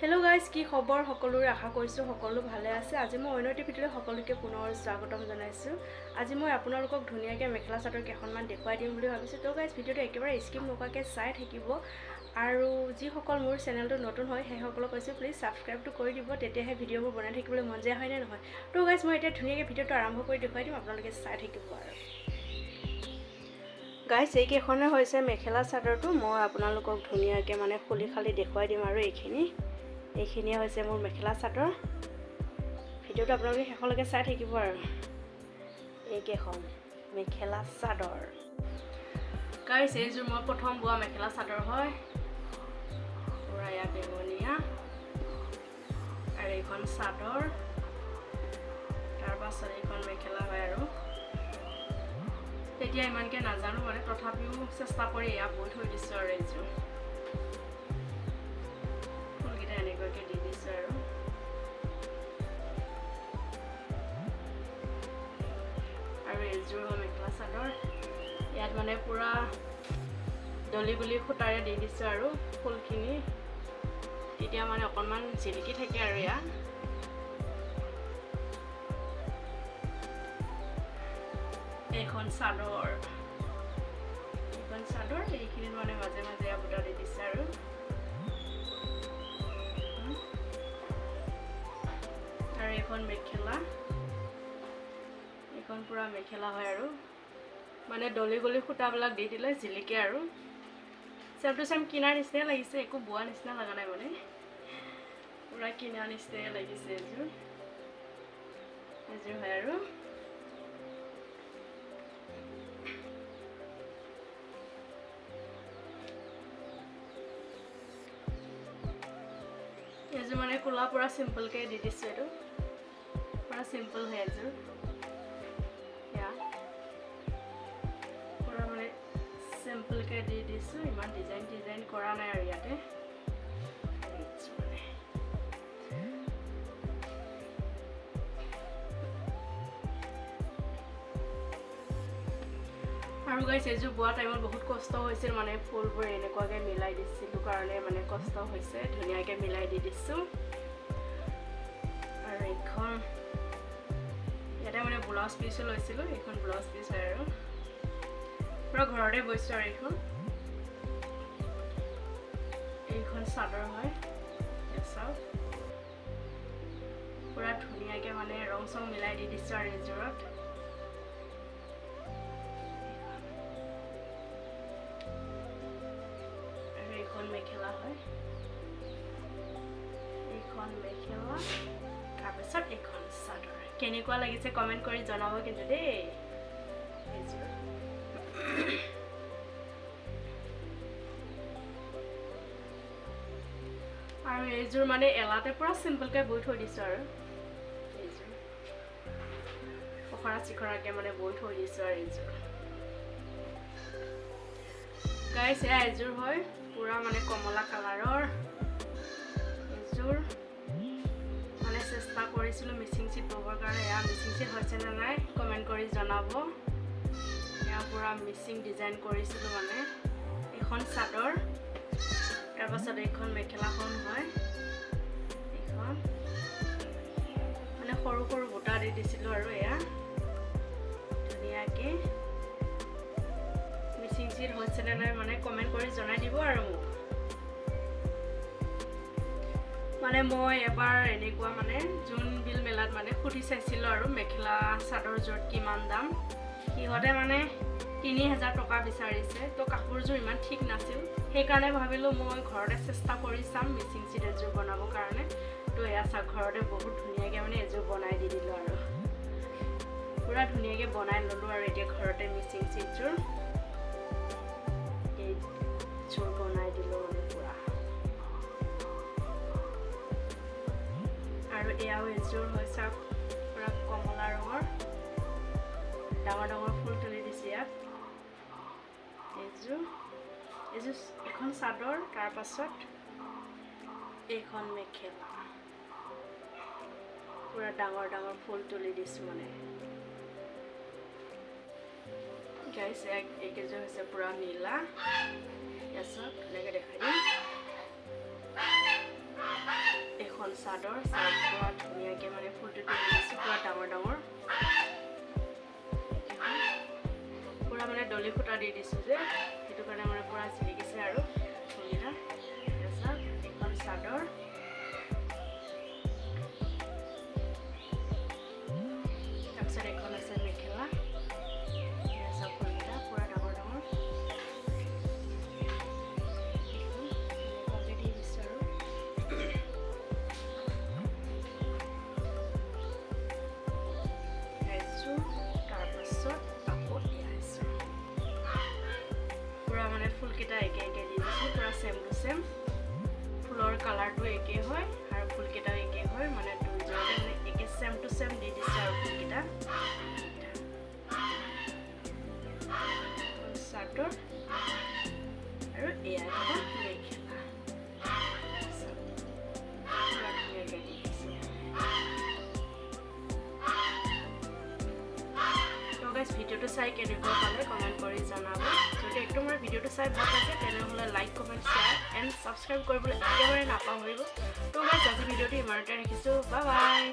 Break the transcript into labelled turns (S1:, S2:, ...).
S1: Hello guys, কি খবৰ সকলোৰে আশা কৰিছো সকলো ভালে আছে। আজি মই অন্যটি ভিডিঅ'লৈ সকলোকে পুনৰ স্বাগতম জনাইছো। আজি মই আপোনালোকক ধুনীয়াকৈ মেখেলা চাদৰ কেইখনমান দেখুৱাই দিম বুলি ভাবিছো। তো গাইস ভিডিঅ'টো একেবাৰে স্কিপ নকৰাকৈ চাই থাকিব আৰু যিসকল মোৰ চেনেলটো নতুন হয় সেই সকলক কৈছো প্লিজ সাবস্ক্ৰাইবটো কৰি দিব, তেতিয়াহে ভিডিঅ'বোৰ বনাই থাকিবলৈ মন যায়, হয়নে নহয়? তো গাইস মই এতিয়া ধুনীয়াকৈ ভিডিঅ'টো আৰম্ভ কৰি দেখুৱাই দিম, আপোনালোকে চাই থাকিব আৰু। গাইস এই কেইখনে হৈছে মেখেলা চাদৰটো, মই আপোনালোকক ধুনীয়াকৈ মানে খুলি খালি দেখুৱাই দিম আৰু এইখিনিয়ে হৈছে মোৰ মেখেলা চাদৰ। ভিডিঅ'টো আপোনালোকে শেষলৈকে চাই থাকিব আৰু। এইকেইখন মেখেলা চাদৰ গাইস, এইযোৰ মই প্ৰথম বোৱা মেখেলা চাদৰ হয়, পুৰা ইয়াত বেঙুনীয়া আৰু এইখন চাদৰ, তাৰ পাছত এইখন মেখেলা হয় আৰু। তেতিয়া ইমানকৈ নাজানো মানে, তথাপিও চেষ্টা কৰি এয়া বৈ থৈ দিছোঁ আৰু এইযোৰ ফুলকেইটা এনেকুৱাকৈ দি দিছোঁ আৰু এইযোৰ হ'ল মেখেলা চাদৰ। ইয়াত মানে পুৰা দলি গুলি সূতাৰে দি দিছোঁ আৰু ফুলখিনি, তেতিয়া মানে অকণমান জিলিকি থাকে আৰু ইয়াত। এইখন চাদৰ এইখিনিত মানে মাজে মাজে বুটা দি দিছে আৰু এইখন মেখেলা, এইখন পুৰা মেখেলা হয় আৰু মানে দলি গলি সূতাবিলাক দি দিলে জিলিকে আৰু চেম টু চেম কিনাৰ নিচিনাই লাগিছে, একো বোৱা নিচিনা লগা নাই, মানে পুৰা কিনাৰ নিচিনাই লাগিছে। এইযোৰ হয় আৰু এইযোৰ মানে কোলা পুৰা চিম্পলকৈ দি দিছোঁ, এইটো পুৰা চিম্পল হয় এইযোৰ, পুৰা মানে চিম্পলকৈ দি দিছোঁ, ইমান ডিজাইন কৰা নাই আৰু ইয়াতে। আৰু গাইছ এইযোৰ বোৱা টাইমত বহুত কষ্ট হৈছিল, মানে ফুলবোৰ এনেকুৱাকৈ মিলাই দিছিলোঁ কাৰণে মানে কষ্ট হৈছে, ধুনীয়াকৈ মিলাই দি দিছোঁ। আৰু এইখন ইয়াতে মানে ব্লাউজ পিচো লৈছিলোঁ, এইখন ব্লাউজ পিচ হয় আৰু পুৰা ঘৰতে বৈছোঁ। আৰু এইখন চাদৰ হয়, চাওক পুৰা ধুনীয়াকৈ মানে ৰং চং মিলাই দি দিছোঁ আৰু এইযোৰত। এইখন মেখেলা হয়, এইখন মেখেলা, তাৰপিছত এইখন চাদৰ। কেনেকুৱা লাগিছে কমেণ্ট কৰি জনাব কিন্তু দেই। এইযোৰ আৰু এইযোৰ মানে এলাতে পুৰা চিম্পলকৈ বৈ থৈ দিছোঁ আৰু এইযোৰ পখৰা চিখৰাকৈ মানে বৈ থৈ দিছোঁ আৰু এইযোৰ গাইছ। এয়া এযোৰ হয় পুৰা মানে কমলা কালাৰৰ এইযোৰ, মানে চেষ্টা কৰিছিলোঁ মিচিং চিট ববৰ কাৰণে, এয়া মিচিং চিট হৈছে নে নাই কমেণ্ট কৰি জনাব। এয়া পুৰা মিচিং ডিজাইন কৰিছিলোঁ মানে। এইখন চাদৰ, তাৰপাছত এইখন মেখেলাখন হয়, এইখন মানে সৰু সৰু বুটা দি দিছিলোঁ আৰু এয়া ধুনীয়াকৈ। মিচিং চিট হৈছে নে নাই মানে কমেণ্ট কৰি জনাই দিব আৰু মোক। মানে মই এবাৰ এনেকুৱা মানে জোনবিল মেলাত মানে সুধি চাইছিলোঁ আৰু মেখেলা চাদৰযোৰত কিমান দাম, সিহঁতে মানে 3000 টকা বিচাৰিছে। তো কাপোৰযোৰ ইমান ঠিক নাছিল, সেইকাৰণে ভাবিলোঁ মই ঘৰতে চেষ্টা কৰি চাম মিচিং চিট এযোৰ বনাবৰ কাৰণে। তো এয়া চাওক ঘৰতে বহুত ধুনীয়াকৈ মানে এযোৰ বনাই দি দিলোঁ আৰু পুৰা ধুনীয়াকৈ বনাই ল'লোঁ আৰু এতিয়া ঘৰতে মিচিং চিটযোৰ বনাই দিলোঁ মানে পুৰা। আৰু এয়াও এযোৰ হয় চাওক পুৰা কমলা ৰঙৰ, ডাঙৰ ডাঙৰ ফুল তুলি দিছে ইয়াত। এইযোৰ এখন চাদৰ, তাৰপাছত এইখন মেখেলা, পুৰা ডাঙৰ ডাঙৰ ফুল তুলি দিছোঁ মানে গাইছ। এইকেইযোৰ হৈছে পুৰা নীলা, ইয়াত ধুনীয়াকৈ দেখাই দিম। চাদৰ পুৰা ধুনীয়াকৈ মানে ফুলটো দি দিছোঁ পুৰা ডাঙৰ ডাঙৰ পুৰা মানে দলি সূতা দি দিছোঁ যে সেইটো কাৰণে মানে পুৰা জিলিকিছে আৰু ফুলকেইটা তাৰপিছত এখন চাদৰ তাৰপিছত এখন আছে মেখেলা তাৰপিছত ফুলকেইটা পুৰা ডাঙৰ ডাঙৰ দি দিছোঁ আৰু ফুলকেইটা একে একে দি দিছোঁ পুৰা চেম টু চেম ফুলৰ কালাৰটো একে হয় আৰু ফুলকেইটাও একে হয় মানে দুইজনতে মানে একে চেম টু চেম দি দিছোঁ আৰু ফুলকেইটা চাদৰ আৰু এয়া এখন মেখেলা পুৰা ধুনীয়াকৈ দি দিছোঁ ভিডিঅ'টো চাই কেনেকুৱা পালে কমেণ্ট কৰি জনাব যদি একদম মোৰ ভিডিঅ'টো চাই ভাল লাগে তেনেহ'লে like comment share and subscribe কৰিবলৈ একেবাৰে নাপাহৰিব তো গাইজ আজি ভিডিঅ'টো ইমানতে ৰাখিছোঁ বাই বাই